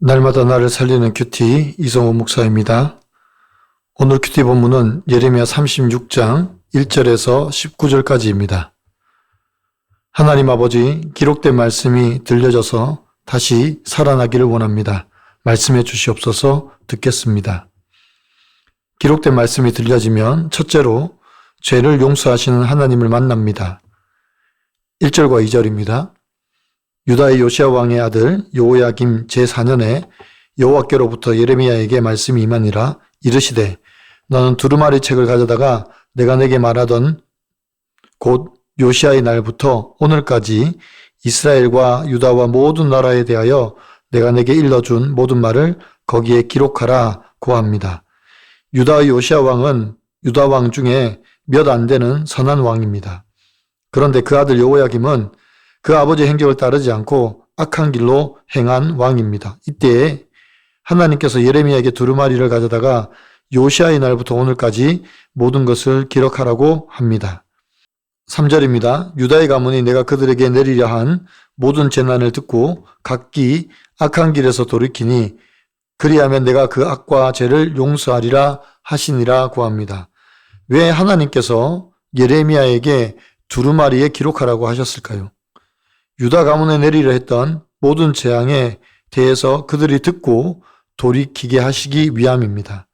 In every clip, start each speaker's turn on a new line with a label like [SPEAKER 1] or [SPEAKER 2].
[SPEAKER 1] 날마다 나를 살리는 큐티 이성호 목사입니다. 오늘 큐티 본문은 예레미야 36장 1절에서 19절까지입니다. 하나님 아버지, 기록된 말씀이 들려져서 다시 살아나기를 원합니다. 말씀해 주시옵소서. 듣겠습니다. 기록된 말씀이 들려지면 첫째로 죄를 용서하시는 하나님을 만납니다. 1절과 2절입니다. 유다의 요시야 왕의 아들 여호야김 제4년에 여호와께로부터 예레미야에게 말씀이 임하니라. 이르시되 너는 두루마리 책을 가져다가 내가 내게 말하던 곧 요시야의 날부터 오늘까지 이스라엘과 유다와 모든 나라에 대하여 내가 내게 일러준 모든 말을 거기에 기록하라 고합니다. 유다의 요시야 왕은 유다 왕 중에 몇 안 되는 선한 왕입니다. 그런데 그 아들 여호야김은 그 아버지의 행적을 따르지 않고 악한 길로 행한 왕입니다. 이때에 하나님께서 예레미야에게 두루마리를 가져다가 요시야의 날부터 오늘까지 모든 것을 기록하라고 합니다. 3절입니다. 유다의 가문이 내가 그들에게 내리려 한 모든 재난을 듣고 각기 악한 길에서 돌이키니 그리하면 내가 그 악과 죄를 용서하리라 하시니라 고합니다. 왜 하나님께서 예레미야에게 두루마리에 기록하라고 하셨을까요? 유다 가문에 내리려 했던 모든 재앙에 대해서 그들이 듣고 돌이키게 하시기 위함입니다.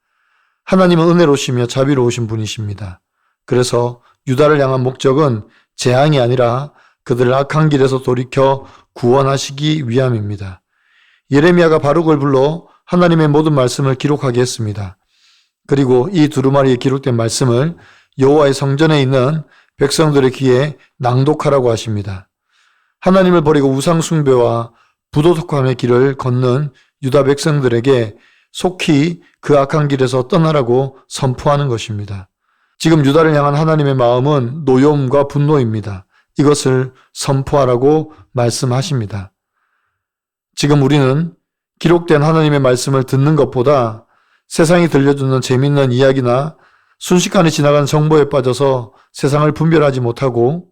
[SPEAKER 1] 하나님은 은혜로우시며 자비로우신 분이십니다. 그래서 유다를 향한 목적은 재앙이 아니라 그들을 악한 길에서 돌이켜 구원하시기 위함입니다. 예레미야가 바룩을 불러 하나님의 모든 말씀을 기록하게 했습니다. 그리고 이 두루마리에 기록된 말씀을 여호와의 성전에 있는 백성들의 귀에 낭독하라고 하십니다. 하나님을 버리고 우상 숭배와 부도덕함의 길을 걷는 유다 백성들에게 속히 그 악한 길에서 떠나라고 선포하는 것입니다. 지금 유다를 향한 하나님의 마음은 노여움과 분노입니다. 이것을 선포하라고 말씀하십니다. 지금 우리는 기록된 하나님의 말씀을 듣는 것보다 세상이 들려주는 재밌는 이야기나 순식간에 지나간 정보에 빠져서 세상을 분별하지 못하고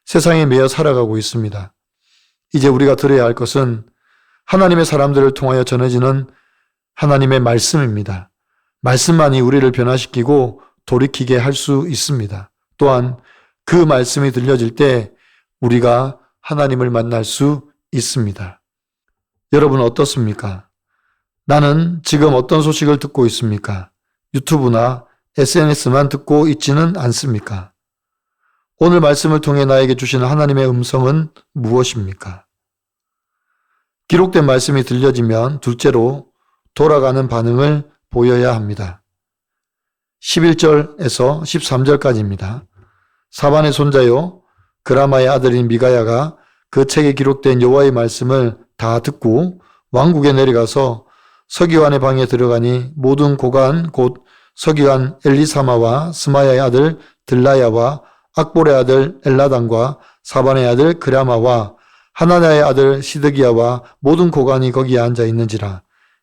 [SPEAKER 1] 세상에 매여 살아가고 있습니다. 이제 우리가 들어야 할 것은 하나님의 사람들을 통하여 전해지는 하나님의 말씀입니다. 말씀만이 우리를 변화시키고 돌이키게 할 수 있습니다. 또한 그 말씀이 들려질 때 우리가 하나님을 만날 수 있습니다. 여러분 어떻습니까? 나는 지금 어떤 소식을 듣고 있습니까? 유튜브나 SNS만 듣고 있지는 않습니까? 오늘 말씀을 통해 나에게 주시는 하나님의 음성은 무엇입니까? 기록된 말씀이 들려지면 둘째로 돌아가는 반응을 보여야 합니다. 11절에서 13절까지입니다. 사반의 손자요 그라마의 아들인 미가야가 그 책에 기록된 여호와의 말씀을 다 듣고 왕국에 내려가서 서기관의 방에 들어가니 모든 고관 곧 서기관 엘리사마와 스마야의 아들 들라야와 악볼의 아들 엘라단과 사반의 아들 그라마와 하나냐의 아들 시드기야와 모든 고관이 거기에 앉아 있는지라.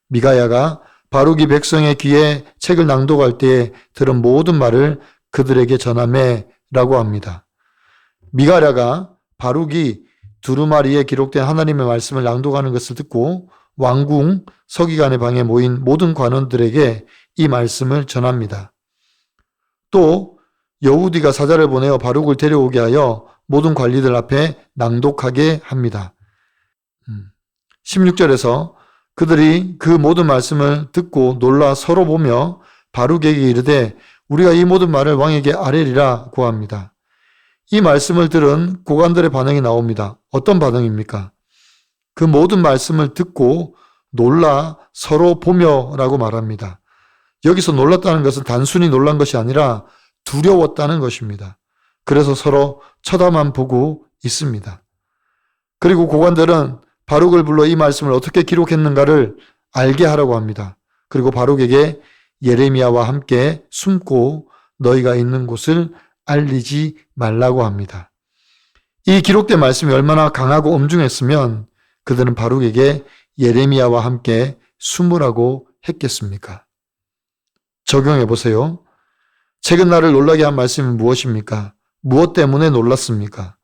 [SPEAKER 1] 미가야가 바룩이 백성의 귀에 책을 낭독할 때에 들은 모든 말을 그들에게 전하매라고 합니다. 미가야가 바룩이 두루마리에 기록된 하나님의 말씀을 낭독하는 것을 듣고 왕궁 서기관의 방에 모인 모든 관원들에게 이 말씀을 전합니다. 또 여우디가 사자를 보내어 바룩을 데려오게 하여 모든 관리들 앞에 낭독하게 합니다. 16절에서 그들이 그 모든 말씀을 듣고 놀라 서로 보며 바룩에게 이르되 우리가 이 모든 말을 왕에게 아뢰리라 고합니다. 이 말씀을 들은 고관들의 반응이 나옵니다. 어떤 반응입니까? 그 모든 말씀을 듣고 놀라 서로 보며라고 말합니다. 여기서 놀랐다는 것은 단순히 놀란 것이 아니라 두려웠다는 것입니다. 그래서 서로 쳐다만 보고 있습니다. 그리고 고관들은 바룩을 불러 이 말씀을 어떻게 기록했는가를 알게 하라고 합니다. 그리고 바룩에게 예레미야와 함께 숨고 너희가 있는 곳을 알리지 말라고 합니다. 이 기록된 말씀이 얼마나 강하고 엄중했으면 그들은 바룩에게 예레미야와 함께 숨으라고 했겠습니까? 적용해 보세요. 최근 나를 놀라게 한 말씀이 무엇입니까? 무엇 때문에 놀랐습니까?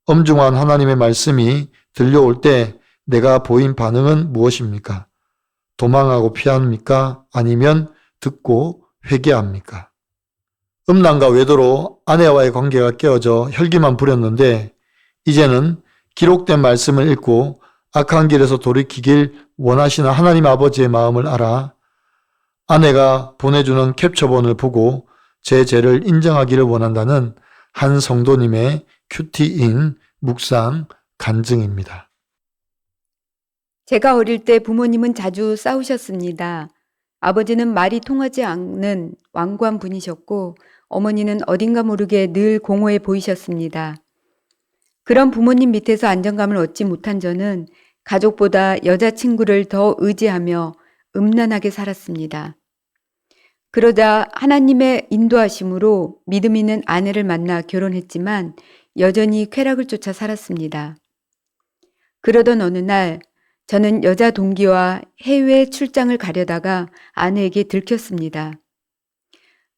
[SPEAKER 1] 엄중한 하나님의 말씀이 들려올 때 내가 보인 반응은 무엇입니까? 도망하고 피합니까? 아니면 듣고 회개합니까? 음란과 외도로 아내와의 관계가 깨어져 혈기만 부렸는데 이제는 기록된 말씀을 읽고 악한 길에서 돌이키길 원하시는 하나님 아버지의 마음을 알아 아내가 보내주는 캡처본을 보고 제 죄를 인정하기를 원한다는 한 성도님의 큐티인 묵상 간증입니다.
[SPEAKER 2] 제가 어릴 때 부모님은 자주 싸우셨습니다. 아버지는 말이 통하지 않는 완고한 분이셨고 어머니는 어딘가 모르게 늘 공허해 보이셨습니다. 그런 부모님 밑에서 안정감을 얻지 못한 저는 가족보다 여자친구를 더 의지하며 음란하게 살았습니다. 그러자 하나님의 인도하심으로 믿음 있는 아내를 만나 결혼했지만 여전히 쾌락을 쫓아 살았습니다. 그러던 어느 날 저는 여자 동기와 해외 출장을 가려다가 아내에게 들켰습니다.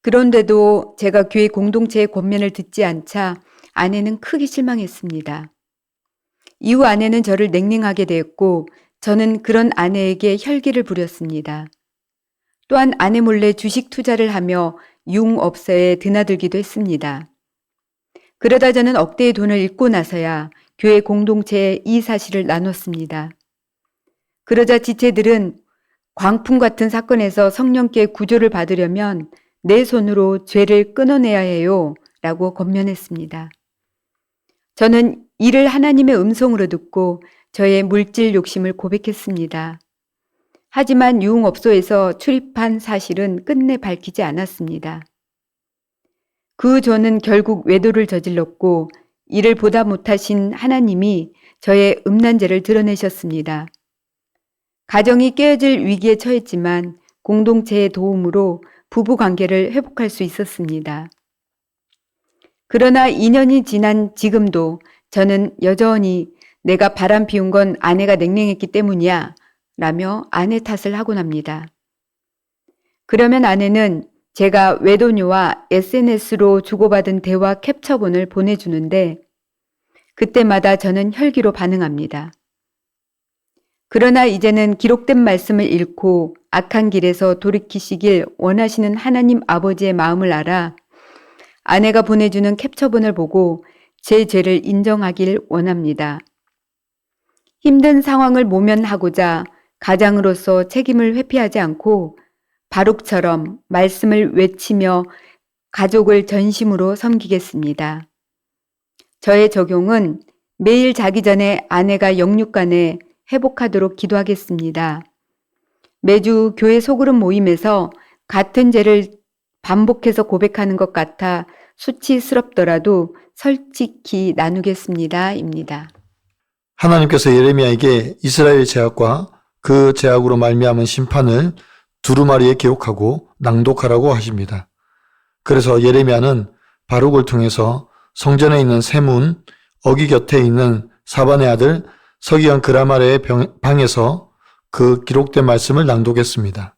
[SPEAKER 2] 그런데도 제가 교회 공동체의 권면을 듣지 않자 아내는 크게 실망했습니다. 이후 아내는 저를 냉랭하게 대했고 저는 그런 아내에게 혈기를 부렸습니다. 또한 아내 몰래 주식 투자를 하며 융업소에 드나들기도 했습니다. 그러다 저는 억대의 돈을 잃고 나서야 교회 공동체에 이 사실을 나눴습니다. 그러자 지체들은 광풍 같은 사건에서 성령께 구조를 받으려면 내 손으로 죄를 끊어내야 해요 라고 권면했습니다. 저는 이를 하나님의 음성으로 듣고 저의 물질 욕심을 고백했습니다. 하지만 유흥업소에서 출입한 사실은 끝내 밝히지 않았습니다. 그 저는 결국 외도를 저질렀고 이를 보다 못하신 하나님이 저의 음란죄를 드러내셨습니다. 가정이 깨어질 위기에 처했지만 공동체의 도움으로 부부 관계를 회복할 수 있었습니다. 그러나 2년이 지난 지금도 저는 여전히 내가 바람 피운 건 아내가 냉랭했기 때문이야 라며 아내 탓을 하곤 합니다. 그러면 아내는 제가 외도녀와 SNS로 주고받은 대화 캡처본을 보내주는데 그때마다 저는 혈기로 반응합니다. 그러나 이제는 기록된 말씀을 읽고 악한 길에서 돌이키시길 원하시는 하나님 아버지의 마음을 알아 아내가 보내주는 캡처본을 보고 제 죄를 인정하길 원합니다. 힘든 상황을 모면하고자 가장으로서 책임을 회피하지 않고 바룩처럼 말씀을 외치며 가족을 전심으로 섬기겠습니다. 저의 적용은 매일 자기 전에 아내가 영육간에 회복하도록 기도하겠습니다. 매주 교회 소그룹 모임에서 같은 죄를 반복해서 고백하는 것 같아 수치스럽더라도 솔직히 나누겠습니다. 입니다.
[SPEAKER 1] 하나님께서 예레미야에게 이스라엘 제약과 그 제약으로 말미암은 심판을 두루마리에 기록하고 낭독하라고 하십니다. 그래서 예레미야는 바룩을 통해서 성전에 있는 세문, 어기 곁에 있는 사반의 아들 서기관 그라말의 방에서 그 기록된 말씀을 낭독했습니다.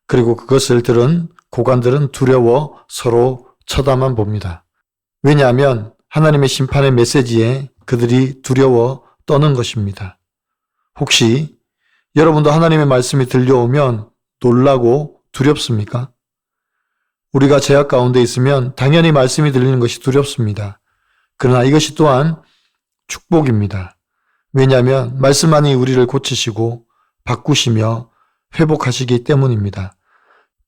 [SPEAKER 1] 그리고 그것을 들은 고관들은 두려워 서로 쳐다만 봅니다. 왜냐하면 하나님의 심판의 메시지에 그들이 두려워 떠는 것입니다. 혹시 여러분도 하나님의 말씀이 들려오면 놀라고 두렵습니까? 우리가 죄악 가운데 있으면 당연히 말씀이 들리는 것이 두렵습니다. 그러나 이것이 또한 축복입니다. 왜냐하면 말씀만이 우리를 고치시고 바꾸시며 회복하시기 때문입니다.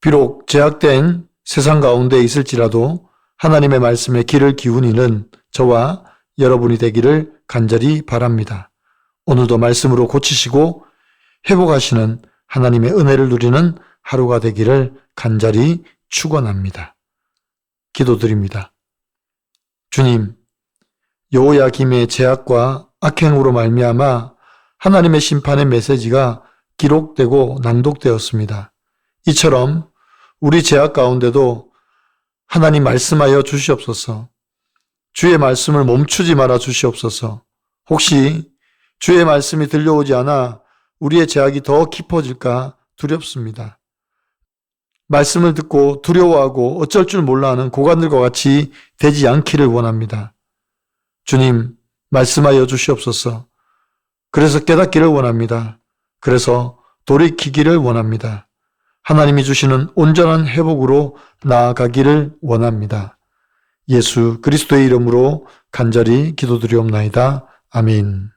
[SPEAKER 1] 비록 죄악된 세상 가운데 있을지라도 하나님의 말씀에 귀를 기울이는 저와 여러분이 되기를 간절히 바랍니다. 오늘도 말씀으로 고치시고 회복하시는 하나님의 은혜를 누리는 하루가 되기를 간절히 축원합니다. 기도드립니다. 주님, 여호야김의 죄악과 악행으로 말미암아 하나님의 심판의 메시지가 기록되고 낭독되었습니다. 이처럼 우리 죄악 가운데도 하나님 말씀하여 주시옵소서. 주의 말씀을 멈추지 말아 주시옵소서. 혹시 주의 말씀이 들려오지 않아 우리의 죄악이 더 깊어질까 두렵습니다. 말씀을 듣고 두려워하고 어쩔 줄 몰라 하는 고관들과 같이 되지 않기를 원합니다. 주님, 말씀하여 주시옵소서. 그래서 깨닫기를 원합니다. 그래서 돌이키기를 원합니다. 하나님이 주시는 온전한 회복으로 나아가기를 원합니다. 예수 그리스도의 이름으로 간절히 기도드리옵나이다. 아멘.